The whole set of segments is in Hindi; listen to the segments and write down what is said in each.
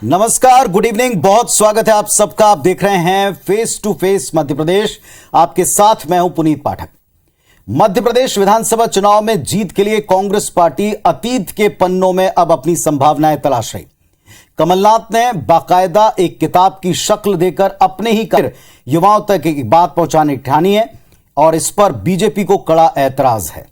नमस्कार, गुड इवनिंग, बहुत स्वागत है आप सबका। आप देख रहे हैं face to face Madhya Pradesh. आपके साथ मैं हूं पुनीत पाठक। मध्य प्रदेश विधानसभा चुनाव में जीत के लिए कांग्रेस पार्टी अतीत के पन्नों में अब अपनी संभावनाएं तलाश रही। कमलनाथ ने बाकायदा एक किताब की शक्ल देकर अपने ही कर युवाओं तक एक बात पहुंचाने ठानी है और इस पर बीजेपी को कड़ा ऐतराज है।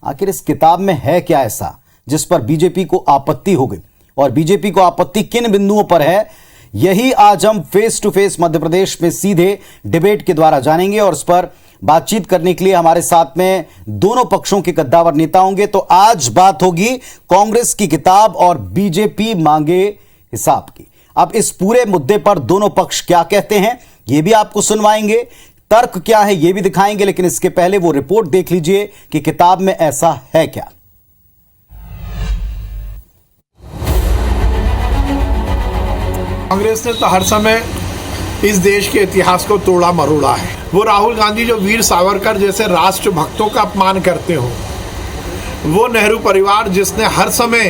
आखिर इस किताब में है क्या ऐसा जिस पर बीजेपी को आपत्ति हो गई और बीजेपी को आपत्ति किन बिंदुओं पर है, यही आज हम face to face Madhya Pradesh में सीधे डिबेट के द्वारा जानेंगे। और इस पर बातचीत करने के लिए हमारे साथ में दोनों पक्षों के कद्दावर नेता होंगे। तो आज बात होगी कांग्रेस की किताब और बीजेपी मांगे हिसाब की। अब इस पूरे मुद्दे पर दोनों पक्ष क्या कहते हैं यह भी आपको सुनवाएंगे, तर्क क्या है यह भी दिखाएंगे। लेकिन इसके पहले वो रिपोर्ट देख लीजिए कि किताब में ऐसा है क्या। कांग्रेस ने तो हर समय इस देश के इतिहास को तोड़ा मरोड़ा है। वो राहुल गांधी जो वीर सावरकर जैसे राष्ट्र भक्तों का अपमान करते हो, वो नेहरू परिवार जिसने हर समय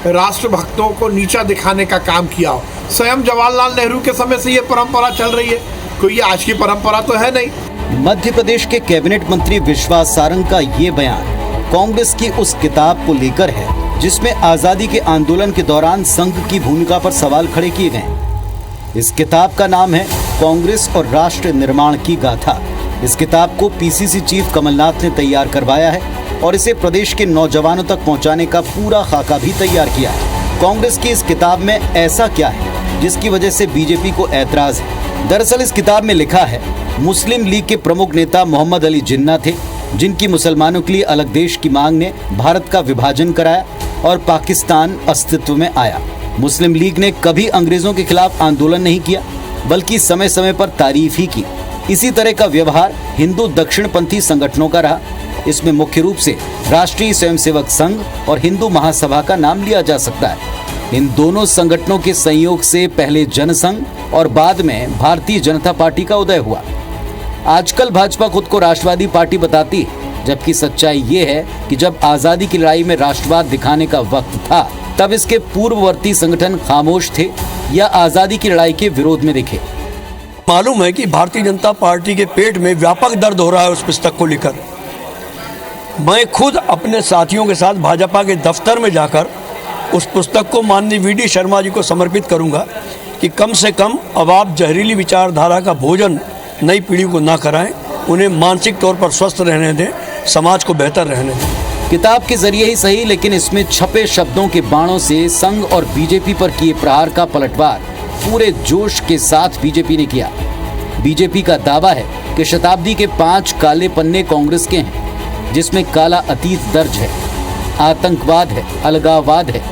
राष्ट्र भक्तों को नीचा दिखाने का काम किया हो, स्वयं जवाहरलाल नेहरू के समय से ये परंपरा चल रही है। कोई आज की परंपरा तो है नहीं। मध्य प्रदेश के कैबिनेट मंत्री विश्वास सारंग का ये बयान कांग्रेस की उस किताब को लेकर है जिसमें आजादी के आंदोलन के दौरान संघ की भूमिका पर सवाल खड़े किए गए। इस किताब का नाम है कांग्रेस और राष्ट्र निर्माण की गाथा। इस किताब को पीसीसी चीफ कमलनाथ ने तैयार करवाया है और इसे प्रदेश के नौजवानों तक पहुंचाने का पूरा खाका भी तैयार किया है। कांग्रेस की इस किताब में ऐसा क्या है जिसकी वजह से बीजेपी को ऐतराज है। दरअसल इस किताब में लिखा है, मुस्लिम लीग के प्रमुख नेता मोहम्मद अली जिन्ना थे जिनकी मुसलमानों के लिए अलग देश की मांग ने भारत का विभाजन कराया और पाकिस्तान अस्तित्व में आया। मुस्लिम लीग ने कभी अंग्रेजों के खिलाफ आंदोलन नहीं किया बल्कि समय समय पर तारीफ ही की। इसी तरह का व्यवहार हिंदू दक्षिणपंथी संगठनों का रहा। इसमें मुख्य रूप से राष्ट्रीय स्वयंसेवक संघ और हिंदू महासभा का नाम लिया जा सकता है। इन दोनों संगठनों के संयोग से पहले जनसंघ और बाद में भारतीय जनता पार्टी का उदय हुआ। आजकल भाजपा खुद को राष्ट्रवादी पार्टी बताती है, जबकि सच्चाई ये है कि जब आजादी की लड़ाई में राष्ट्रवाद दिखाने का वक्त था तब इसके पूर्ववर्ती संगठन खामोश थे या आजादी की लड़ाई के विरोध में दिखे। मालूम है कि भारतीय जनता पार्टी के पेट में व्यापक दर्द हो रहा है उस पुस्तक को लेकर। मैं खुद अपने साथियों के साथ भाजपा के दफ्तर में जाकर उस पुस्तक को माननीय वीडी शर्मा जी को समर्पित करूंगा कि कम से कम अब आप जहरीली विचारधारा का भोजन नई पीढ़ी को ना कराएं, उन्हें मानसिक तौर पर स्वस्थ रहने दें, समाज को बेहतर रहने दें। किताब के जरिए ही सही, लेकिन इसमें छपे शब्दों के बाणों से संघ और बीजेपी पर किए प्रहार का पलटवार पूरे जोश के साथ बीजेपी ने किया। बीजेपी का दावा है कि शताब्दी के 5 काले पन्ने कांग्रेस के हैं, जिसमें काला अतीत दर्ज है, आतंकवाद है, अलगाववाद है।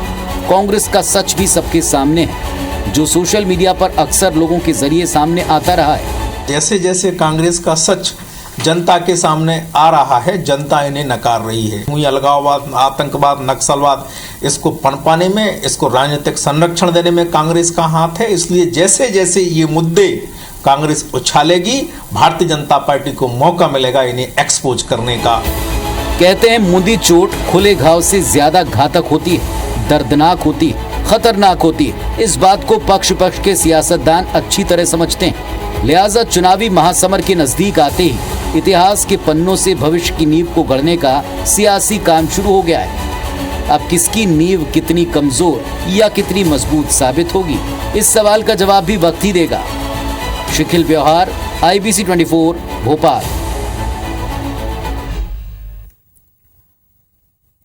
कांग्रेस का सच भी सबके सामने है, जो सोशल मीडिया पर अक्सर लोगों के जरिए सामने आता रहा है। जैसे जैसे कांग्रेस का सच जनता के सामने आ रहा है, जनता इन्हें नकार रही है। ये अलगाववाद, आतंकवाद, नक्सलवाद, इसको पनपाने में, इसको राजनीतिक संरक्षण देने में कांग्रेस का हाथ है। इसलिए जैसे जैसे ये मुद्दे कांग्रेस उछालेगी, भारतीय जनता पार्टी को मौका मिलेगा इन्हें एक्सपोज करने का। कहते हैं मुंदी चोट खुले घाव से ज्यादा घातक होती है, दर्दनाक होती है, खतरनाक होती है। इस बात को पक्ष पक्ष के सियासतदान अच्छी तरह समझते हैं। लिहाजा चुनावी महासमर के नजदीक आते ही इतिहास के पन्नों से भविष्य की नींव को गढ़ने का सियासी काम शुरू हो गया है। अब किसकी नींव कितनी कमजोर या कितनी मजबूत साबित होगी, इस सवाल का जवाब भी वक्त ही देगा। शिखिल व्यवहार, IBC 24, भोपाल।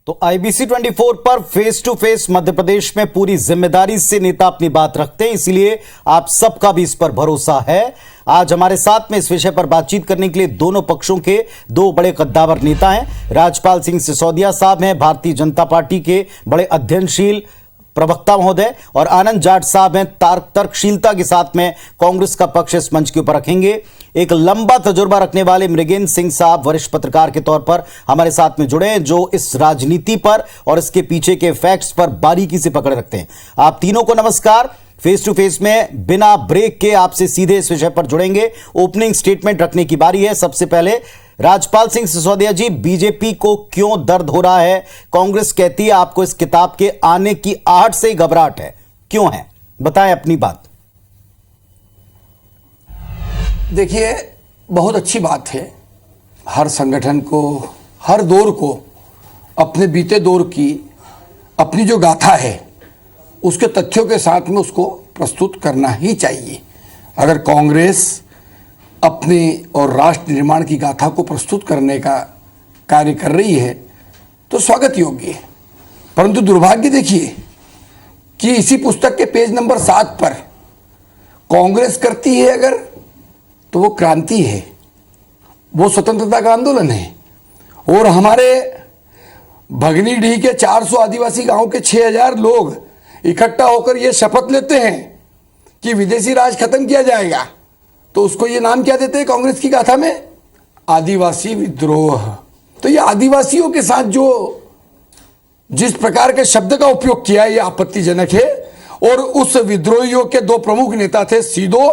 तो IBC 24 पर face to face Madhya Pradesh में पूरी जिम्मेदारी से नेता अपनी बात रखते हैं, इसलिए आप सबका भी इस पर भरोसा है। आज हमारे साथ में इस विषय पर बातचीत करने के लिए दोनों पक्षों के दो बड़े कद्दावर नेता हैं। राजपाल सिंह सिसोदिया साहब हैं, भारतीय जनता पार्टी के बड़े अध्ययनशील प्रवक्ता महोदय, और आनंद जाट साहब हैं, तर्कशीलता के साथ में कांग्रेस का पक्ष इस मंच के ऊपर रखेंगे। एक लंबा तजुर्बा रखने वाले मृगेंद्र सिंह साहब वरिष्ठ पत्रकार के तौर पर हमारे साथ में जुड़े हैं, जो इस राजनीति पर और इसके पीछे के फैक्ट्स पर बारीकी से पकड़ रखते हैं। आप तीनों को नमस्कार। फेस टू फेस में बिना ब्रेक के आपसे सीधे इस विषय पर जुड़ेंगे। ओपनिंग स्टेटमेंट रखने की बारी है। सबसे पहले राजपाल सिंह सिसोदिया जी, बीजेपी को क्यों दर्द हो रहा है? कांग्रेस कहती है आपको इस किताब के आने की आहट से ही घबराहट है, क्यों है? बताएं अपनी बात। देखिए, बहुत अच्छी बात है, हर संगठन को, हर दौर को अपने बीते दौर की अपनी जो गाथा है उसके तथ्यों के साथ में उसको प्रस्तुत करना ही चाहिए। अगर कांग्रेस अपनी और राष्ट्र निर्माण की गाथा को प्रस्तुत करने का कार्य कर रही है तो स्वागत योग्य है, परंतु दुर्भाग्य देखिए कि इसी पुस्तक के पेज नंबर 7 पर कांग्रेस करती है अगर तो वो क्रांति है, वो स्वतंत्रता का आंदोलन है। और हमारे भगनीडीह के 400 आदिवासी गांव के 6000 लोग इकट्ठा होकर ये शपथ लेते हैं कि विदेशी राज खत्म किया जाएगा, तो उसको ये नाम क्या देते हैं कांग्रेस की गाथा में? आदिवासी विद्रोह। तो ये आदिवासियों के साथ जो जिस प्रकार के शब्द का उपयोग किया है ये आपत्तिजनक है। और उस विद्रोहियों के 2 प्रमुख नेता थे सीदो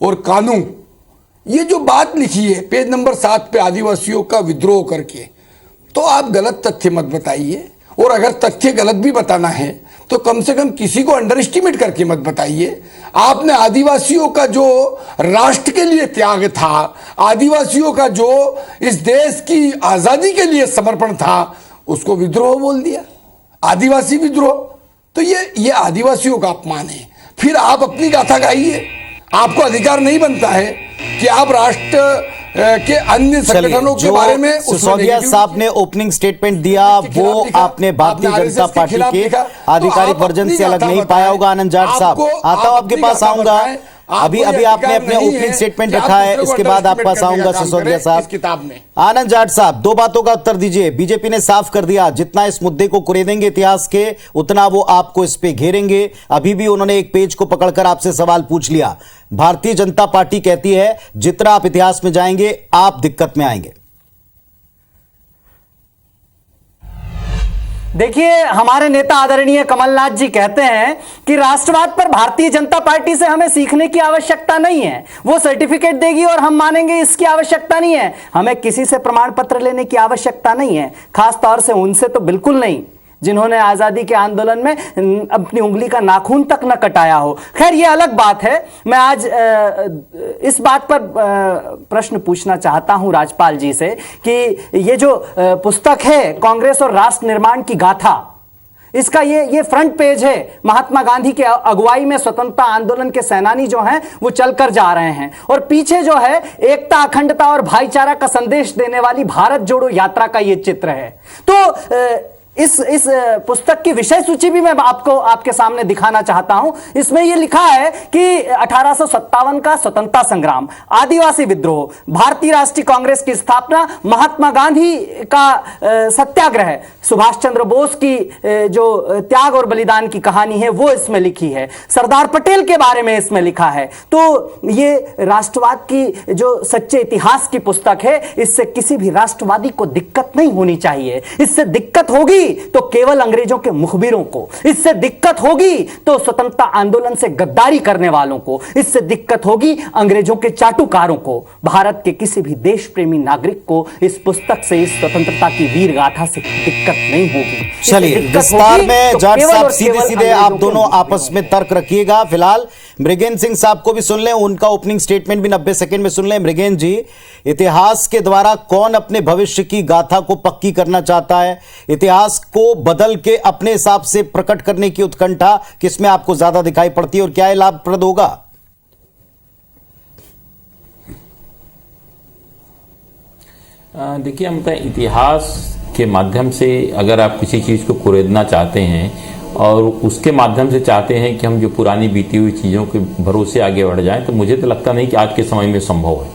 और कानू। ये जो बात लिखी है पेज नंबर 7 पे आदिवासियों का विद्रोह करके, तो आप गलत तथ्य मत बताइए। और अगर तथ्य गलत भी बताना है तो कम से कम किसी को अंडर एस्टिमेट करके मत बताइए। आपने आदिवासियों का जो राष्ट्र के लिए त्याग था, आदिवासियों का जो इस देश की आजादी के लिए समर्पण था, उसको विद्रोह बोल दिया, आदिवासी विद्रोह। तो ये आदिवासियों का अपमान है। फिर आप अपनी गाथा गाइए। आपको अधिकार नहीं बनता है कि आप राष्ट्र के अन्य संगठनों के बारे में। सिसोदिया साहब ने ओपनिंग स्टेटमेंट दिया, वो आपने भारतीय जनता पार्टी के आधिकारिक वर्जन से अलग नहीं पाया होगा। आनंद जाट साहब, आता हूं आपके पास आऊंगा। अभी आपने अपने ओपनिंग स्टेटमेंट रखा है, इसके बाद आपके पास आऊंगा सिसोदिया साहब। किताब में आनंद जाट साहब, 2 बातों का उत्तर दीजिए। बीजेपी ने साफ कर दिया जितना इस मुद्दे को कुरेदेंगे इतिहास के उतना वो आपको इस पे घेरेंगे। अभी भी उन्होंने एक पेज को पकड़कर आपसे सवाल पूछ लिया। भारतीय जनता पार्टी कहती है जितना आप इतिहास में जाएंगे आप दिक्कत में आएंगे। देखिए, हमारे नेता आदरणीय कमलनाथ जी कहते हैं कि राष्ट्रवाद पर भारतीय जनता पार्टी से हमें सीखने की आवश्यकता नहीं है, वो सर्टिफिकेट देगी और हम मानेंगे, इसकी आवश्यकता नहीं है। हमें किसी से प्रमाण पत्र लेने की आवश्यकता नहीं है, खास तौर से उनसे तो बिल्कुल नहीं जिन्होंने आजादी के आंदोलन में अपनी उंगली का नाखून तक न कटाया हो। खैर, ये अलग बात है। मैं आज इस बात पर प्रश्न पूछना चाहता हूं राज्यपाल जी से कि ये जो पुस्तक है कांग्रेस और राष्ट्र निर्माण की गाथा, इसका ये फ्रंट पेज है। महात्मा गांधी के अगुवाई में स्वतंत्रता आंदोलन के सेनानी जो हैं वो चलकर जा रहे हैं, और पीछे जो है एकता, अखंडता और भाईचारा का संदेश देने वाली भारत जोड़ो यात्रा का ये चित्र है। तो इस पुस्तक की विषय सूची भी मैं आपको आपके सामने दिखाना चाहता हूं। इसमें यह लिखा है कि 1857 का स्वतंत्रता संग्राम, आदिवासी विद्रोह, भारतीय राष्ट्रीय कांग्रेस की स्थापना, महात्मा गांधी का सत्याग्रह, सुभाष चंद्र बोस की जो त्याग और बलिदान की कहानी है वो इसमें लिखी है, सरदार पटेल के बारे में इसमें लिखा है। तो ये राष्ट्रवाद की जो सच्चे इतिहास की पुस्तक है, इससे किसी भी राष्ट्रवादी को दिक्कत नहीं होनी चाहिए। इससे दिक्कत होगी तो केवल अंग्रेजों के मुखबिरों को, इससे दिक्कत होगी तो स्वतंत्रता आंदोलन से गद्दारी करने वालों को, इससे दिक्कत होगी अंग्रेजों के चाटुकारों को। भारत के किसी भी देश प्रेमी नागरिक को इस पुस्तक से, इस स्वतंत्रता की वीर गाथा से दिक्कत नहीं होगी। चलिए, विस्तार में जाट साहब सीधे सीधे आप दोनों आपस में तर्क रखिएगा। फिलहाल मृगेंद्र सिंह साहब को भी सुन लें, उनका ओपनिंग स्टेटमेंट भी 90 सेकंड में सुन लें। मृगेंद्र जी, इतिहास के द्वारा कौन अपने भविष्य की गाथा को पक्की करना चाहता है? इतिहास को बदल के अपने हिसाब से प्रकट करने की उत्कंठा किसमें आपको ज्यादा दिखाई पड़ती है और क्या लाभप्रद होगा? देखिए, हम इतिहास के माध्यम से अगर आप किसी चीज़ को कुरेदना चाहते हैं और उसके माध्यम से चाहते हैं कि हम जो पुरानी बीती हुई चीज़ों के भरोसे आगे बढ़ जाएं, तो मुझे तो लगता नहीं कि आज के समय में संभव है।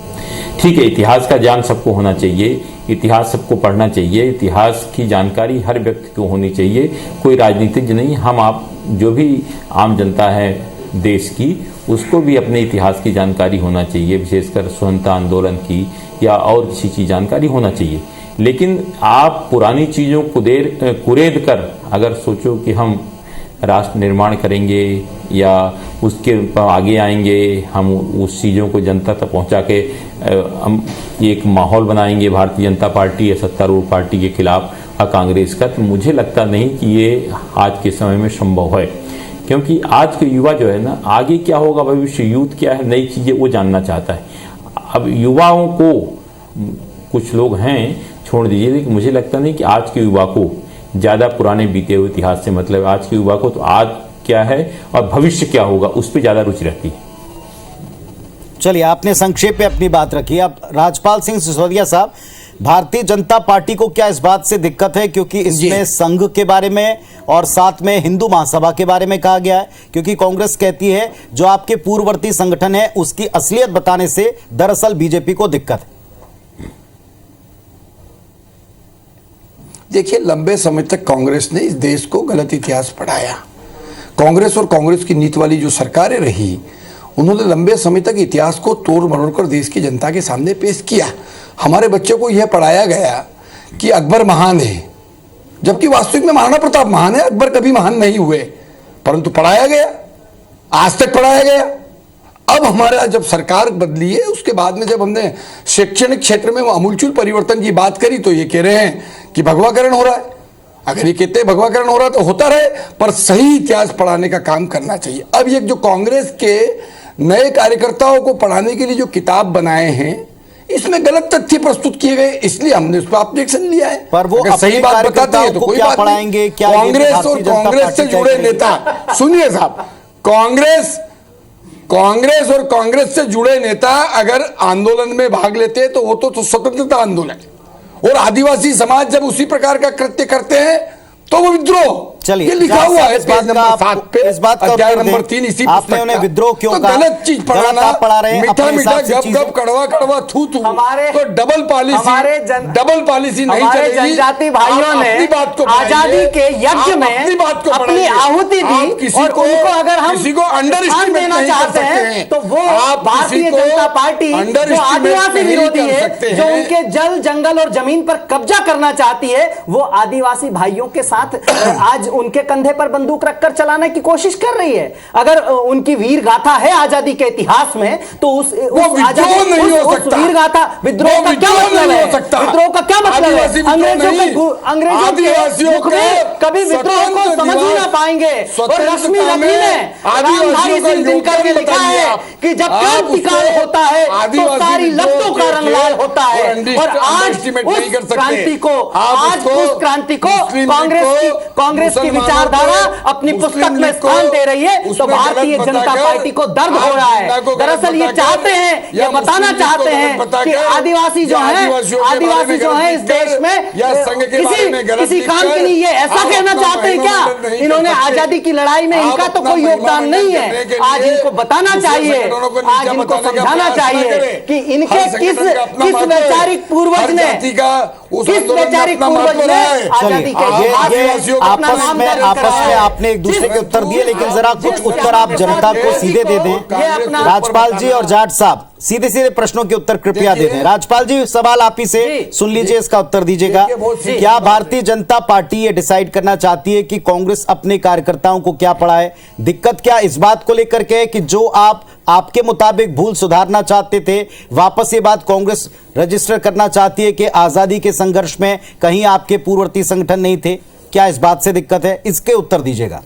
ठीक है, इतिहास का ज्ञान सबको होना चाहिए, इतिहास सबको पढ़ना चाहिए, इतिहास की जानकारी हर व्यक्ति को होनी चाहिए। कोई राजनीतिज्ञ नहीं, हम आप जो भी आम जनता है देश की, उसको भी अपने इतिहास की जानकारी होना चाहिए, विशेषकर स्वतंत्रता आंदोलन की या और किसी की जानकारी होना चाहिए। लेकिन आप पुरानी चीज़ों को कुरेद कर अगर सोचो कि हम राष्ट्र निर्माण करेंगे या उसके आगे आएंगे, हम उस चीज़ों को जनता तक पहुंचा के हम एक माहौल बनाएंगे भारतीय जनता पार्टी या सत्तारूढ़ पार्टी के खिलाफ कांग्रेस का, तो मुझे लगता नहीं कि ये आज के समय में संभव है। क्योंकि आज के युवा जो है ना, आगे क्या होगा, भविष्य यूथ क्या है, नई चीजें वो जानना चाहता है। अब युवाओं को कुछ लोग हैं, छोड़ दीजिए, लेकिन मुझे लगता नहीं कि आज के युवा को ज्यादा पुराने बीते हुए इतिहास से मतलब। आज के युवा को तो आज क्या है और भविष्य क्या होगा उस पर ज्यादा रुचि रहती है। चलिए, आपने संक्षेप में अपनी बात रखी। अब राजपाल सिंह सिसोदिया साहब, भारतीय जनता पार्टी को क्या इस बात से दिक्कत है, क्योंकि इसमें संघ के बारे में और साथ में हिंदू महासभा के बारे में कहा गया है, क्योंकि कांग्रेस कहती है जो आपके पूर्ववर्ती संगठन है उसकी असलियत बताने से दरअसल बीजेपी को दिक्कत है। देखिए, लंबे समय तक कांग्रेस ने इस देश को गलत इतिहास पढ़ाया। कांग्रेस और कांग्रेस की नीति वाली जो सरकारें रही, उन्होंने लंबे समय तक इतिहास को तोड़ मरोड़ कर देश की जनता के सामने पेश किया। हमारे बच्चों को यह पढ़ाया गया कि अकबर महान है, जबकि वास्तविक में महाराणा प्रताप महान है, अकबर कभी महान नहीं हुए, परंतु पढ़ाया गया, आज तक पढ़ाया गया। अब हमारा जब सरकार बदली है, उसके बाद में जब हमने शैक्षणिक क्षेत्र में आमूलचूल परिवर्तन की बात करी तो ये कह रहे हैं कि भगवाकरण हो रहा है। अगर ये कहते हैं भगवाकरण हो रहा है तो होता रहे, पर सही इतिहास पढ़ाने का काम करना चाहिए। अब ये जो कांग्रेस के नए कार्यकर्ताओं को पढ़ाने के लिए जो किताब बनाए हैं, इसमें गलत तथ्य प्रस्तुत किए गए, इसलिए हमने उस पर ऑब्जेक्शन लिया है। पर वो अगर सही बात बताते हैं तो कोई बात पढ़ाएंगे नहीं। क्या? कांग्रेस और कांग्रेस से जुड़े नेता, सुनिए साहब, कांग्रेस और कांग्रेस से जुड़े नेता अगर आंदोलन में भाग लेते हैं तो वो तो स्वतंत्रता आंदोलन, और आदिवासी समाज जब उसी प्रकार का कृत्य करते हैं तो वो विद्रोह। चलिए, ये लिखा हुआ है इस बात पेज नंबर 7 पे, इस बात का अध्याय उत्तर नंबर दें। 3 इसी आपने पुस्तक उन्हें का। विद्रोह क्यों तो कहा? गलत चीज गलत पढ़ाना, आप पढ़ा रहे हैं, मीठा अपने मीठा हिसाब से गप चीजें। गप कड़वा कड़वा थू थू, हमारे- तो डबल पॉलिसी नहीं हमारे चलेगी। जनजाति भाइयों आप ने अपनी बात को आजादी के यज्ञ आप में अपनी बात को अपनी बढ़ाइए। आहुति आप दी, किसी और को उनको अगर हम किसी को अंडर स्थान देना चाहते हैं तो वो भारतीय जनता पार्टी जो आदिवासी विरोधी है, जो उनके जल जंगल और जमीन पर कब्जा करना चाहती है, वो आदिवासी भाइयों के साथ आज उनके कंधे पर बंदूक रखकर चलाने की कोशिश कर रही है। अगर उनकी वीर गाथा है आजादी के इतिहास में तो उस विद्रोह नहीं हो सकता। वीर गाथा, विद्रोह का क्या मतलब है? विद्रोह का क्या मतलब है? अंग्रेजों के मुख में कभी विद्रोह को समझ ही ना पाएंगे। और रश्मि रथी ने रामधारी सिंह दिनकर ने लिखा है कि जब क्रांतिकाल होता है तो सारी लफ्जों का रंग लाल होता है। और आज उस क्रांति को कांग्रेस की विचारधारा अपनी पुस्तक में स्थान दे रही है, तो भारतीय जनता पार्टी को दर्द हो रहा है। दरअसल ये चाहते हैं, ये बताना चाहते हैं कि आदिवासी जो है इस देश में किसी काम के लिए, ये ऐसा कहना चाहते हैं क्या? इन्होंने आजादी की लड़ाई में इनका तो कोई योगदान नहीं है। आज इनको बताना चाहिए, आज इनको समझाना चाहिए कि इनके किस वैचारिक पूर्वज ने आजादी के आपस में आपने एक दूसरे के उत्तर दिए, लेकिन जरा कुछ उत्तर आप जनता को सीधे दे दें। राजपाल जी और जाट साहब, सीधे सीधे प्रश्नों के उत्तर कृपया दे दें। राजपाल जी, सवाल आप ही से सुन लीजिए, इसका उत्तर दीजिएगा। क्या भारतीय जनता पार्टी ये डिसाइड करना चाहती है कि कांग्रेस अपने कार्यकर्ताओं को क्या पढ़ाए? दिक्कत क्या इस बात को लेकर के है कि जो आपके मुताबिक भूल सुधारना चाहते थे, वापस ये बात कांग्रेस रजिस्टर करना चाहती है कि आजादी के संघर्ष में कहीं आपके पूर्ववर्ती संगठन नहीं थे? क्या इस बात से दिक्कत है? इसके उत्तर दीजिएगा।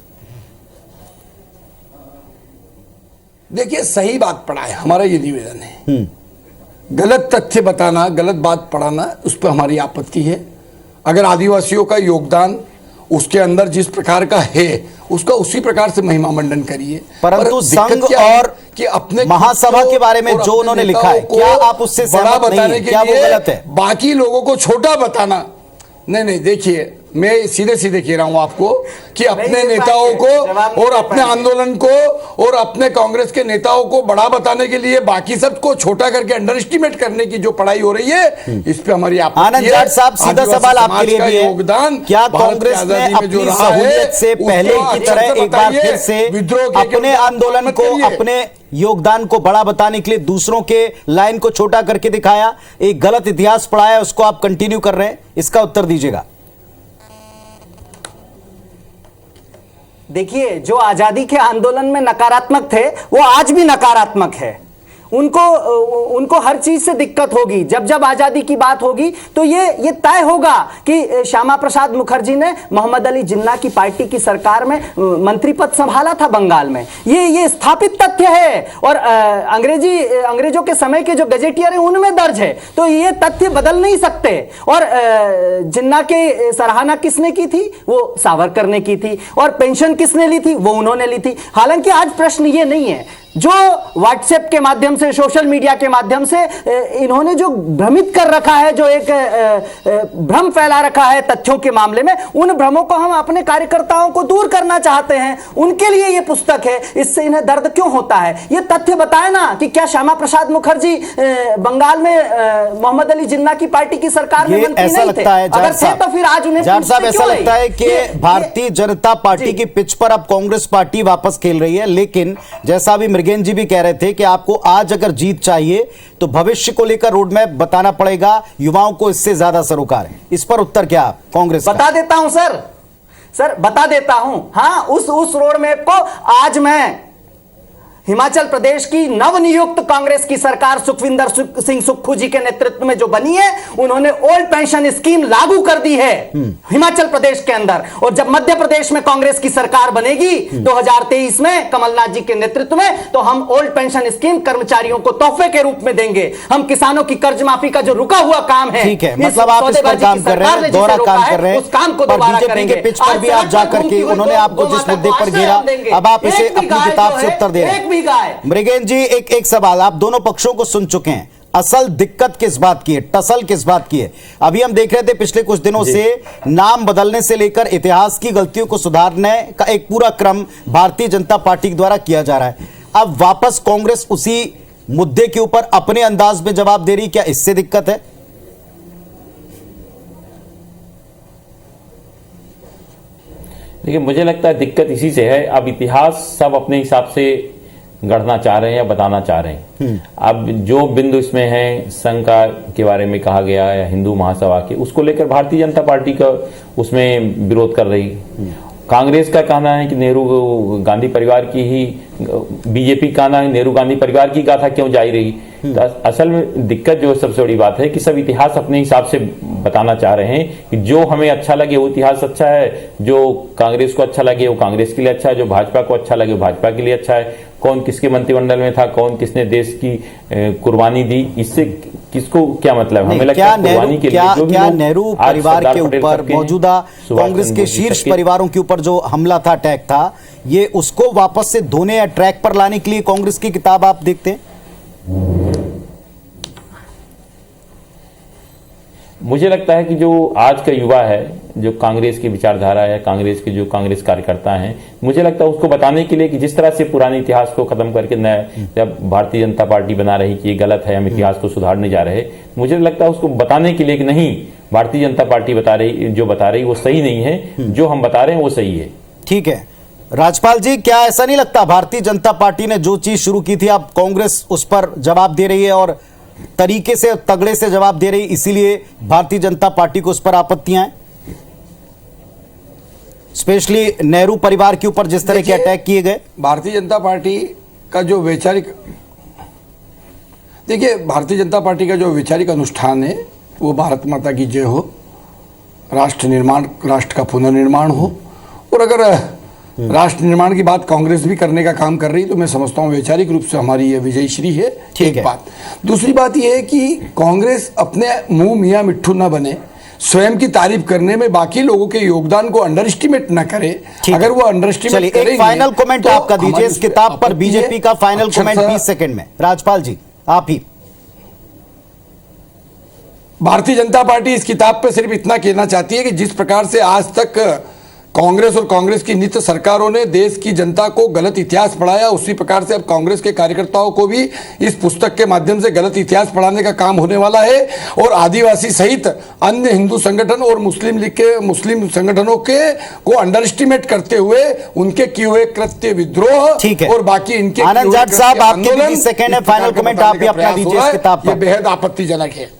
देखिए, सही बात पढ़ाए, हमारा ये निवेदन है। गलत तथ्य बताना, गलत बात पढ़ाना, उस पर हमारी आपत्ति है। अगर आदिवासियों का योगदान उसके अंदर जिस प्रकार का है, उसका उसी प्रकार से महिमा मंडन करिए। परंतु संघ और कि अपने महासभा के बारे में जो उन्होंने लिखा है, क्या आप उससे सहमत नहीं हैं? क्या वो गलत है? बाकी लोगों को छोटा बताना नहीं, देखिए, मैं सीधे सीधे कह रहा हूं आपको कि अपने नेताओं को और अपने आंदोलन को और अपने कांग्रेस के नेताओं को बड़ा बताने के लिए बाकी सबको छोटा करके अंडर एस्टिमेट करने की जो पढ़ाई हो रही है, इस पे हमारी आनंद जाट साहब, सीधा सवाल आपके लिए भी है। योगदान क्या कांग्रेस ने अपनी सहूलियत से पहले की तरह एक बार फिर से अपने आंदोलन को, अपने योगदान को बड़ा बताने के लिए दूसरों के लाइन को छोटा करके दिखाया, एक गलत इतिहास पढ़ाया, उसको आप कंटिन्यू कर रहे हैं? इसका उत्तर दीजिएगा। देखिए, जो आजादी के आंदोलन में नकारात्मक थे वो आज भी नकारात्मक है। उनको हर चीज से दिक्कत होगी। जब जब आजादी की बात होगी तो ये तय होगा कि श्यामा प्रसाद मुखर्जी ने मोहम्मद अली जिन्ना की पार्टी की सरकार में मंत्री पद संभाला था बंगाल में। ये स्थापित तथ्य है और अंग्रेजों के समय के जो गजेटियर है उनमें दर्ज है, तो ये तथ्य बदल नहीं सकते। और जिन्ना के सराहना किसने की थी? वो सावरकर ने की थी। और पेंशन किसने ली थी? वो उन्होंने ली थी। हालांकि आज प्रश्न ये नहीं है, जो व्हाट्सएप के माध्यम से, सोशल मीडिया के माध्यम से इन्होंने जो भ्रमित कर रखा है, जो एक भ्रम फैला रखा है तथ्यों के मामले में, उन भ्रमों को हम अपने कार्यकर्ताओं को दूर करना चाहते हैं। उनके लिए ये पुस्तक है। इससे इन्हें दर्द क्यों होता है? ये तथ्य बताए ना कि क्या श्यामा प्रसाद मुखर्जी बंगाल में मोहम्मद अली जिन्ना की पार्टी की सरकार में मंत्री नहीं थे? अगर थे तो फिर आज उन्हें ऐसा लगता है कि भारतीय जनता पार्टी की पिच पर अब कांग्रेस पार्टी वापस खेल रही है। लेकिन जैसा भी मृगेन जी भी कह रहे थे कि आपको आज अगर जीत चाहिए तो भविष्य को लेकर रोड मैप बताना पड़ेगा, युवाओं को इससे ज्यादा सरोकार है। इस पर उत्तर क्या कांग्रेस? बता देता हूं सर बता देता हूं। हां, उस रोड मैप को आज मैं हिमाचल प्रदेश की नवनियुक्त कांग्रेस की सरकार सुखविंदर सिंह सुक्खू जी के नेतृत्व में जो बनी है, उन्होंने ओल्ड पेंशन स्कीम लागू कर दी है हिमाचल प्रदेश के अंदर। और जब मध्य प्रदेश में कांग्रेस की सरकार बनेगी 2023 में कमलनाथ जी के नेतृत्व में, तो हम ओल्ड पेंशन स्कीम कर्मचारियों को तोहफे के रूप में देंगे। हम किसानों की कर्ज माफी का जो रुका हुआ काम है, ठीक है, मतलब आप इस पर काम कर रहे हैं, दोहरा काम कर रहे हैं, उस काम को दोबारा करेंगे। पिच पर भी आप जाकर के उन्होंने आपको जिस मुद्दे पर घेरा, अब आप इसे अपनी किताब से उत्तर दे रहे हैं। मृगेन जी, एक सवाल, आप दोनों पक्षों को सुन चुके हैं। असल दिक्कत किस बात की है, टसल किस बात की है? अभी हम देख रहे थे पिछले कुछ दिनों से नाम बदलने से लेकर इतिहास की गलतियों को सुधारने का एक पूरा क्रम भारतीय जनता पार्टी के द्वारा किया जा रहा है। अब वापस कांग्रेस उसी मुद्दे के ऊपर अपने अंदाज में जवाब दे रही, क्या इससे दिक्कत है? देखिए, मुझे लगता है दिक्कत इसी से है। अब इतिहास सब अपने हिसाब से गढ़ना चाह रहे हैं या बताना चाह रहे हैं। अब जो बिंदु इसमें है, संघ के बारे में कहा गया या हिंदू महासभा के, उसको लेकर भारतीय जनता पार्टी का उसमें विरोध कर रही। कांग्रेस का कहना है कि नेहरू गांधी परिवार की ही, बीजेपी का कहना है नेहरू गांधी परिवार की गाथा क्यों जारी रही। तो असल में दिक्कत जो सबसे बड़ी बात है कि सब इतिहास अपने हिसाब से बताना चाह रहे हैं कि जो हमें अच्छा लगे वो इतिहास अच्छा है, जो कांग्रेस को अच्छा लगे वो कांग्रेस के लिए अच्छा है, जो भाजपा को अच्छा लगे वो भाजपा के लिए अच्छा है। कौन किसके मंत्रिमंडल में था, कौन किसने देश की कुर्बानी दी, इससे किसको क्या मतलब? हमें लगता है कुर्बानी के लिए जो भी नेहरू परिवार के ऊपर, मौजूदा कांग्रेस के शीर्ष परिवारों के ऊपर जो हमला था, अटैक था, ये उसको वापस से धोने या ट्रैक पर लाने के लिए कांग्रेस की किताब आप देखते हैं? मुझे लगता है कि जो आज का युवा है, जो कांग्रेस की विचारधारा है, कांग्रेस के जो कांग्रेस कार्यकर्ता हैं, मुझे लगता है उसको बताने के लिए कि जिस तरह से पुराने इतिहास को खत्म करके नया जब भारतीय जनता पार्टी बना रही कि ये गलत है, हम इतिहास को सुधारने जा रहे, मुझे लगता है उसको बताने के लिए कि नहीं, भारतीय जनता पार्टी जो बता रही वो सही नहीं है, जो हम बता रहे हैं वो सही है। ठीक है राजपाल जी, क्या ऐसा नहीं लगता भारतीय जनता पार्टी ने जो चीज शुरू की थी अब कांग्रेस उस पर जवाब दे रही है और तरीके से, तगड़े से जवाब दे रही, इसीलिए भारतीय जनता पार्टी को उस पर आपत्तियां हैं? स्पेशली नेहरू परिवार के ऊपर जिस तरह के अटैक किए गए। भारतीय जनता पार्टी का जो वैचारिक, देखिए भारतीय जनता पार्टी का जो वैचारिक अनुष्ठान है वो भारत माता की जय हो, राष्ट्र निर्माण, राष्ट्र का पुनर्निर्माण हो। और अगर राष्ट्र निर्माण की बात कांग्रेस भी करने का काम कर रही तो मैं समझता हूं वैचारिक रूप से हमारी ये विजयश्री है। एक बात। दूसरी बात ये है कि कांग्रेस अपने मुंह मियां मिट्ठू न बने, स्वयं की तारीफ करने में बाकी लोगों के योगदान को अंडर एस्टिमेट न करे। अगर वो अंडर एस्टिमेट करेंगे, एक फाइनल कमेंट आपका दीजिए इस किताब पर, बीजेपी का फाइनल कमेंट 20 सेकंड में। राजपाल जी आप ही। भारतीय जनता पार्टी इस किताब पर सिर्फ इतना कहना चाहती है कि जिस प्रकार से आज तक कांग्रेस और कांग्रेस की नित्य सरकारों ने देश की जनता को गलत इतिहास पढ़ाया, उसी प्रकार से अब कांग्रेस के कार्यकर्ताओं को भी इस पुस्तक के माध्यम से गलत इतिहास पढ़ाने का काम होने वाला है। और आदिवासी सहित अन्य हिंदू संगठन और मुस्लिम लीग के मुस्लिम संगठनों के को अंडर एस्टिमेट करते हुए उनके किए हुए कृत्य, विद्रोह और बाकी इनके आनंद जाट साहब आपके 20 सेकंड है, फाइनल कमेंट आप भी अपना दीजिए इस किताब पर। यह बेहद आपत्तिजनक है।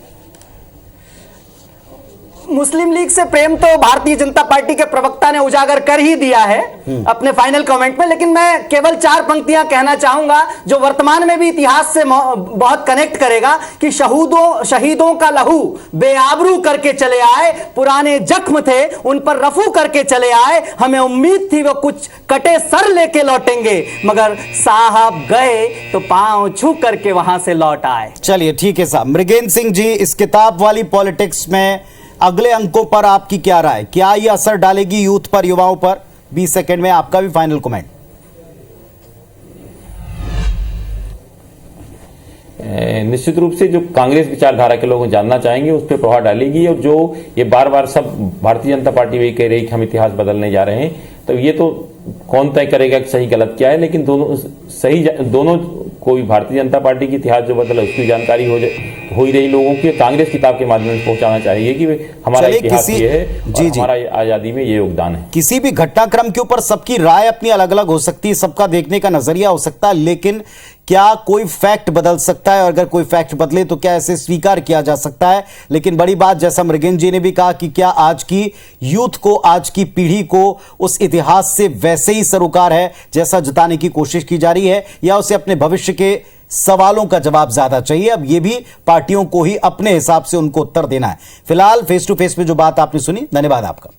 मुस्लिम लीग से प्रेम तो भारतीय जनता पार्टी के प्रवक्ता ने उजागर कर ही दिया है अपने फाइनल कमेंट में, लेकिन मैं केवल 4 पंक्तियां कहना चाहूंगा जो वर्तमान में भी इतिहास से बहुत कनेक्ट करेगा कि शहीदों का लहू बेआबरू करके चले आए, पुराने जख्म थे उन पर रफू करके चले आए, हमें उम्मीद थी वो कुछ कटे सर लेके लौटेंगे, मगर साहब गए तो पांव छू करके वहां से लौट आए। चलिए ठीक है साहब। मृगेंद्र सिंह जी, इस किताब वाली पॉलिटिक्स में अगले अंकों पर आपकी क्या राय, क्या ये असर डालेगी यूथ पर, युवाओं पर? 20 सेकंड में आपका भी फाइनल कमेंट। निश्चित रूप से जो कांग्रेस विचारधारा के लोग जानना चाहेंगे उस पर प्रभाव डालेगी। और जो ये बार बार सब भारतीय जनता पार्टी भी कह रही है कि हम इतिहास बदलने जा रहे हैं, तो ये तो कौन तय करेगा कि सही गलत क्या है, लेकिन दोनों को भी भारतीय जनता पार्टी की इतिहास जो बदला उसकी जानकारी हो ही रही लोगों की। कांग्रेस किताब के माध्यम से पहुंचाना चाहिए कि हमारा इतिहास ये है और हमारा आजादी में ये योगदान है। किसी भी घटनाक्रम के ऊपर सबकी राय अपनी अलग अलग हो सकती है, सबका देखने का नजरिया हो सकता है, लेकिन क्या कोई फैक्ट बदल सकता है? और अगर कोई फैक्ट बदले तो क्या ऐसे स्वीकार किया जा सकता है? लेकिन बड़ी बात, जैसा मृगेंद्र जी ने भी कहा, कि क्या आज की यूथ को, आज की पीढ़ी को उस इतिहास से वैसे ही सरोकार है जैसा जताने की कोशिश की जा रही है, या उसे अपने भविष्य के सवालों का जवाब ज्यादा चाहिए? अब यह भी पार्टियों को ही अपने हिसाब से उनको उत्तर देना है। फिलहाल फेस टू फेस में जो बात आपने सुनी, धन्यवाद आपका।